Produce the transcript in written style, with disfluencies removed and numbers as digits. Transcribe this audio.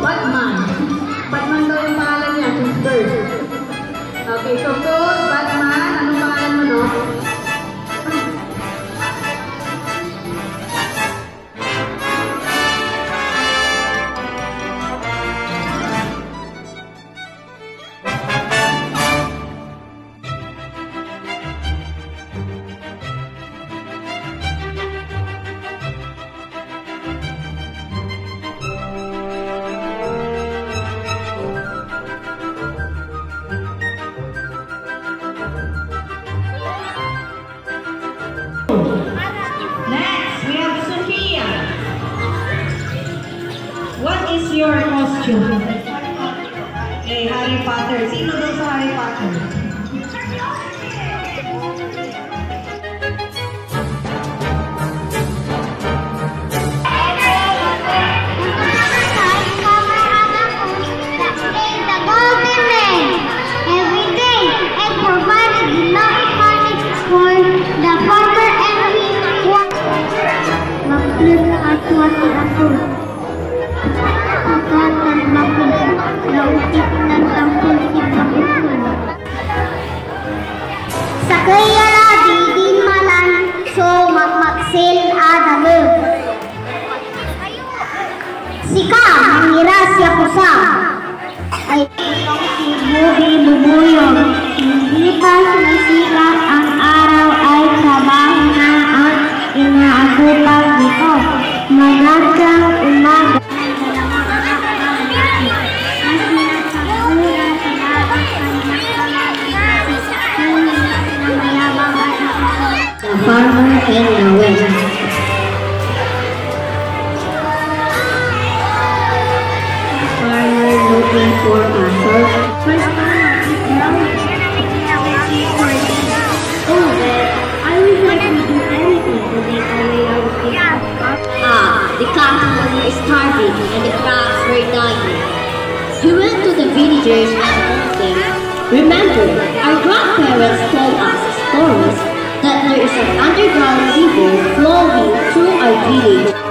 Batman. Batman daw yung pangalan niya, since birth. Okay, so Colt, Batman, anong pangalan mo, no? What is your costume? Eh, Harry Potter. Sino doon sa Harry Potter? Sakaya din malan so magmaksil adalu. Sika mengira siya kusa. Ay bubuyo. Hindi pa sumisikat ang araw ay trabaho na ang inaagupag dito. Magandang umaga. Farmer in the West. Farmer looking for a horse. Oh, I wish I could do anything to make a way out of this. The cattle were starving and the crops were dying. He went to the villagers and told them, "Remember, our grandparents told us stories that there is an underground river flowing through our village.